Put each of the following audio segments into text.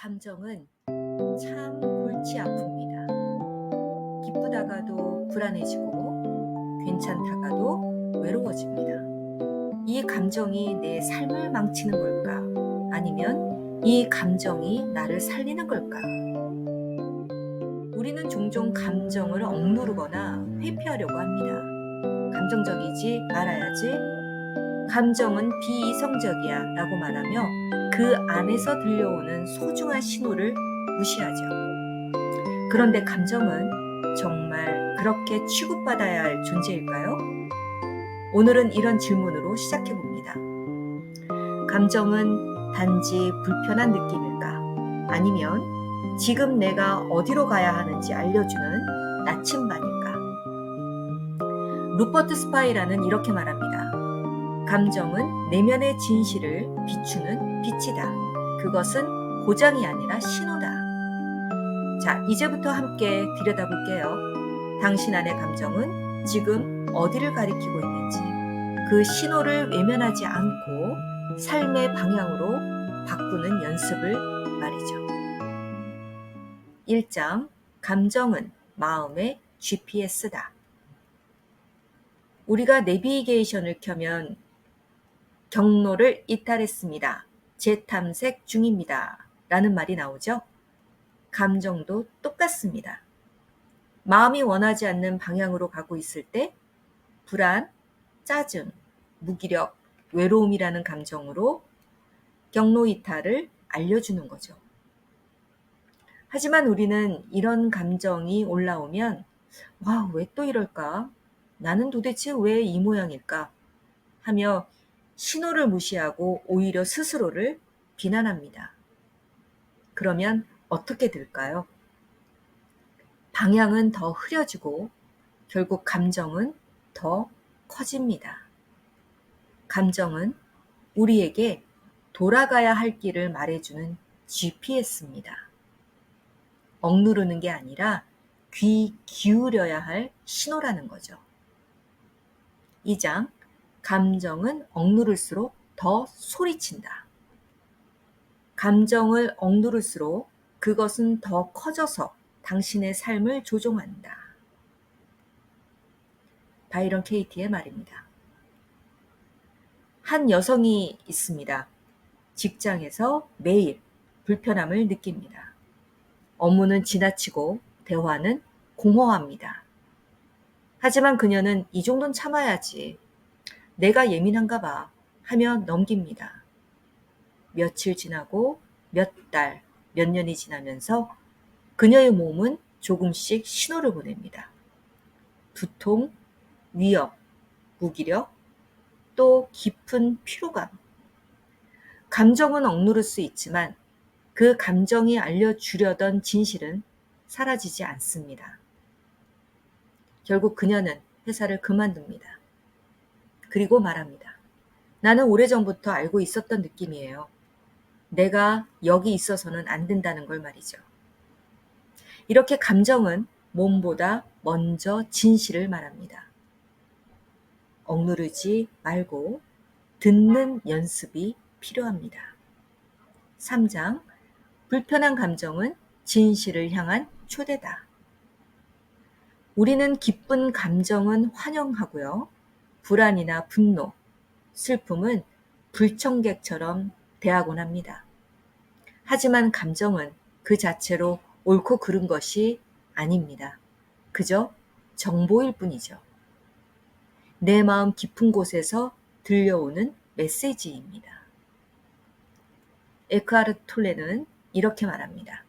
감정은 참 골치 아픕니다. 기쁘다가도 불안해지고 괜찮다가도 외로워집니다. 이 감정이 내 삶을 망치는 걸까? 아니면 이 감정이 나를 살리는 걸까? 우리는 종종 감정을 억누르거나 회피하려고 합니다. 감정적이지 말아야지. 감정은 비이성적이야 라고 말하며 그 안에서 들려오는 소중한 신호를 무시하죠. 그런데 감정은 정말 그렇게 취급받아야 할 존재일까요? 오늘은 이런 질문으로 시작해 봅니다. 감정은 단지 불편한 느낌일까? 아니면 지금 내가 어디로 가야 하는지 알려주는 나침반일까? 루퍼트 스파이라는 이렇게 말합니다. 감정은 내면의 진실을 비추는 빛이다. 그것은 고장이 아니라 신호다. 자, 이제부터 함께 들여다볼게요. 당신 안의 감정은 지금 어디를 가리키고 있는지, 그 신호를 외면하지 않고 삶의 방향으로 바꾸는 연습을 말이죠. 1장, 감정은 마음의 GPS다. 우리가 내비게이션을 켜면 경로를 이탈했습니다. 재탐색 중입니다. 라는 말이 나오죠. 감정도 똑같습니다. 마음이 원하지 않는 방향으로 가고 있을 때 불안, 짜증, 무기력, 외로움이라는 감정으로 경로 이탈을 알려주는 거죠. 하지만 우리는 이런 감정이 올라오면 와, 왜 또 이럴까? 나는 도대체 왜 이 모양일까? 하며 신호를 무시하고 오히려 스스로를 비난합니다. 그러면 어떻게 될까요? 방향은 더 흐려지고 결국 감정은 더 커집니다. 감정은 우리에게 돌아가야 할 길을 말해주는 GPS입니다. 억누르는 게 아니라 귀 기울여야 할 신호라는 거죠. 2장, 감정은 억누를수록 더 소리친다. 감정을 억누를수록 그것은 더 커져서 당신의 삶을 조종한다. 바이런 케이티의 말입니다. 한 여성이 있습니다. 직장에서 매일 불편함을 느낍니다. 업무는 지나치고 대화는 공허합니다. 하지만 그녀는 이 정도는 참아야지. 내가 예민한가 봐 하며 넘깁니다. 며칠 지나고 몇 달, 몇 년이 지나면서 그녀의 몸은 조금씩 신호를 보냅니다. 두통, 위험, 무기력, 또 깊은 피로감. 감정은 억누를 수 있지만 그 감정이 알려주려던 진실은 사라지지 않습니다. 결국 그녀는 회사를 그만둡니다. 그리고 말합니다. 나는 오래전부터 알고 있었던 느낌이에요. 내가 여기 있어서는 안 된다는 걸 말이죠. 이렇게 감정은 몸보다 먼저 진실을 말합니다. 억누르지 말고 듣는 연습이 필요합니다. 3장, 불편한 감정은 진실을 향한 초대다. 우리는 기쁜 감정은 환영하고요. 불안이나 분노, 슬픔은 불청객처럼 대하곤 합니다. 하지만 감정은 그 자체로 옳고 그른 것이 아닙니다. 그저 정보일 뿐이죠. 내 마음 깊은 곳에서 들려오는 메시지입니다. 에크하르트 톨레는 이렇게 말합니다.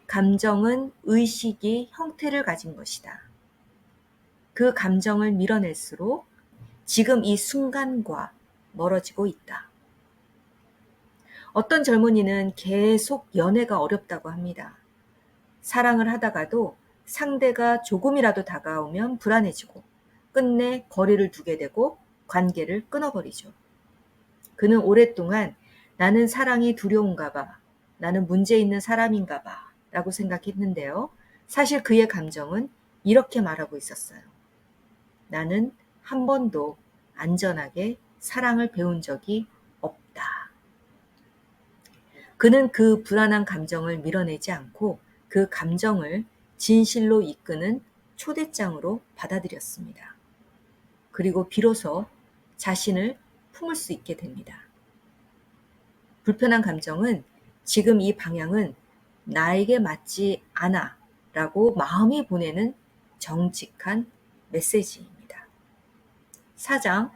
감정은 의식이 형태를 가진 것이다. 그 감정을 밀어낼수록 지금 이 순간과 멀어지고 있다. 어떤 젊은이는 계속 연애가 어렵다고 합니다. 사랑을 하다가도 상대가 조금이라도 다가오면 불안해지고 끝내 거리를 두게 되고 관계를 끊어버리죠. 그는 오랫동안 나는 사랑이 두려운가 봐, 나는 문제 있는 사람인가 봐 라고 생각했는데요. 사실 그의 감정은 이렇게 말하고 있었어요. 나는 한 번도 안전하게 사랑을 배운 적이 없다. 그는 그 불안한 감정을 밀어내지 않고 그 감정을 진실로 이끄는 초대장으로 받아들였습니다. 그리고 비로소 자신을 품을 수 있게 됩니다. 불편한 감정은 지금 이 방향은 나에게 맞지 않아 라고 마음이 보내는 정직한 메시지입니다. 4장,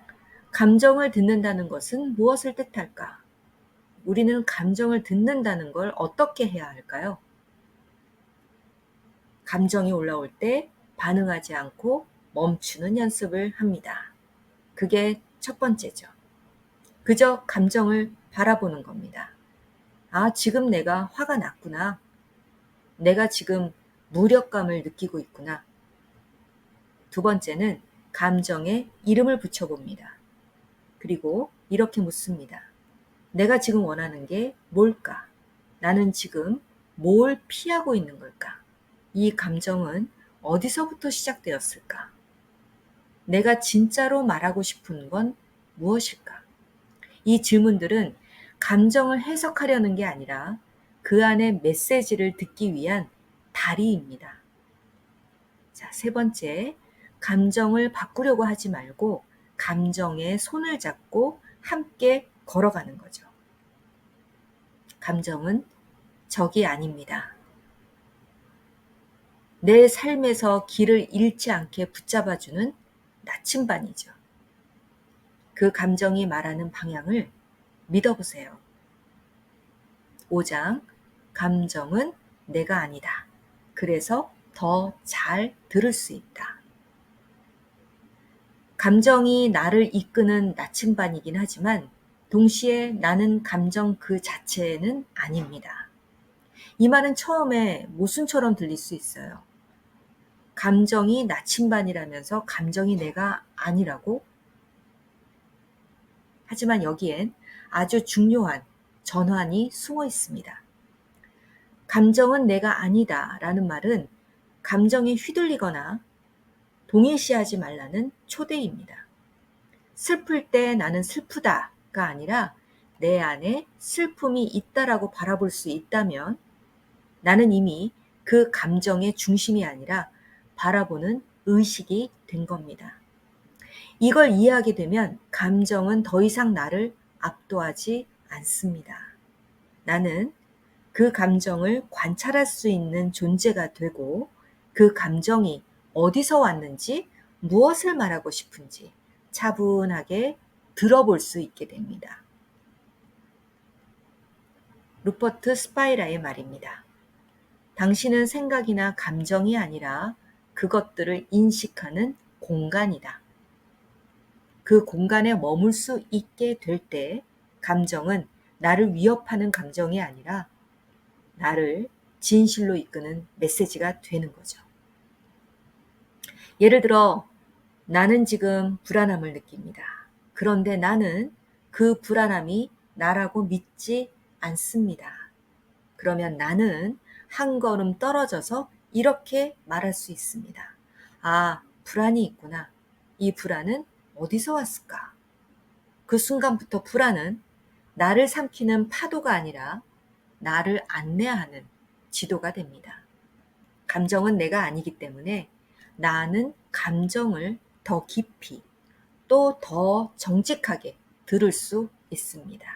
감정을 듣는다는 것은 무엇을 뜻할까? 우리는 감정을 듣는다는 걸 어떻게 해야 할까요? 감정이 올라올 때 반응하지 않고 멈추는 연습을 합니다. 그게 첫 번째죠. 그저 감정을 바라보는 겁니다. 아, 지금 내가 화가 났구나. 내가 지금 무력감을 느끼고 있구나. 두 번째는 감정에 이름을 붙여봅니다. 그리고 이렇게 묻습니다. 내가 지금 원하는 게 뭘까? 나는 지금 뭘 피하고 있는 걸까? 이 감정은 어디서부터 시작되었을까? 내가 진짜로 말하고 싶은 건 무엇일까? 이 질문들은 감정을 해석하려는 게 아니라 그 안의 메시지를 듣기 위한 다리입니다. 자, 세 번째, 감정을 바꾸려고 하지 말고 감정에 손을 잡고 함께 걸어가는 거죠. 감정은 적이 아닙니다. 내 삶에서 길을 잃지 않게 붙잡아주는 나침반이죠. 그 감정이 말하는 방향을 믿어보세요. 5장, 감정은 내가 아니다. 그래서 더 잘 들을 수 있다. 감정이 나를 이끄는 나침반이긴 하지만 동시에 나는 감정 그 자체는 아닙니다. 이 말은 처음에 모순처럼 들릴 수 있어요. 감정이 나침반이라면서 감정이 내가 아니라고? 하지만 여기엔 아주 중요한 전환이 숨어 있습니다. 감정은 내가 아니다 라는 말은 감정에 휘둘리거나 동일시하지 말라는 초대입니다. 슬플 때 나는 슬프다가 아니라 내 안에 슬픔이 있다라고 바라볼 수 있다면 나는 이미 그 감정의 중심이 아니라 바라보는 의식이 된 겁니다. 이걸 이해하게 되면 감정은 더 이상 나를 압도하지 않습니다. 나는 그 감정을 관찰할 수 있는 존재가 되고 그 감정이 어디서 왔는지 무엇을 말하고 싶은지 차분하게 들어볼 수 있게 됩니다. 루퍼트 스파이라의 말입니다. 당신은 생각이나 감정이 아니라 그것들을 인식하는 공간이다. 그 공간에 머물 수 있게 될 때 감정은 나를 위협하는 감정이 아니라 나를 진실로 이끄는 메시지가 되는 거죠. 예를 들어 나는 지금 불안함을 느낍니다. 그런데 나는 그 불안함이 나라고 믿지 않습니다. 그러면 나는 한 걸음 떨어져서 이렇게 말할 수 있습니다. 아, 불안이 있구나. 이 불안은 어디서 왔을까? 그 순간부터 불안은 나를 삼키는 파도가 아니라 나를 안내하는 지도가 됩니다. 감정은 내가 아니기 때문에 나는 감정을 더 깊이 또 더 정직하게 들을 수 있습니다.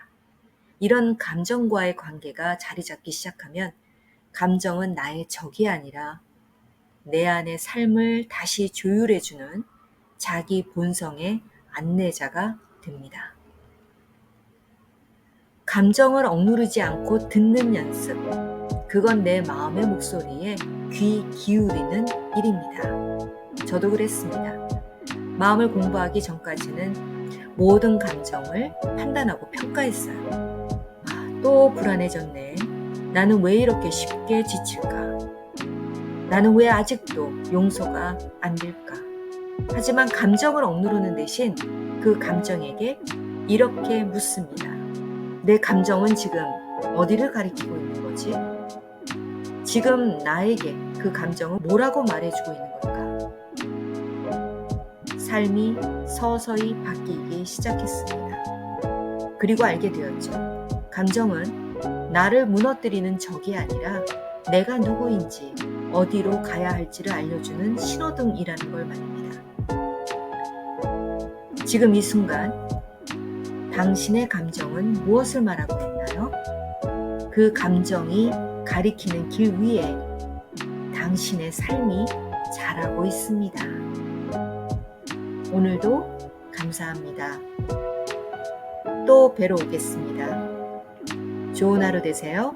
이런 감정과의 관계가 자리 잡기 시작하면 감정은 나의 적이 아니라 내 안의 삶을 다시 조율해주는 자기 본성의 안내자가 됩니다. 감정을 억누르지 않고 듣는 연습. 그건 내 마음의 목소리에 귀 기울이는 일입니다. 저도 그랬습니다. 마음을 공부하기 전까지는 모든 감정을 판단하고 평가했어요. 또 불안해졌네. 나는 왜 이렇게 쉽게 지칠까? 나는 왜 아직도 용서가 안 될까? 하지만 감정을 억누르는 대신 그 감정에게 이렇게 묻습니다. 내 감정은 지금 어디를 가리키고 있는 거지? 지금 나에게 그 감정은 뭐라고 말해주고 있는 걸까? 삶이 서서히 바뀌기 시작했습니다. 그리고 알게 되었죠. 감정은 나를 무너뜨리는 적이 아니라 내가 누구인지, 어디로 가야 할지를 알려주는 신호등이라는 걸 말입니다. 지금 이 순간 당신의 감정은 무엇을 말하고 있나요? 그 감정이 가리키는 길 위에 당신의 삶이 자라고 있습니다. 오늘도 감사합니다. 또 뵈러 오겠습니다. 좋은 하루 되세요.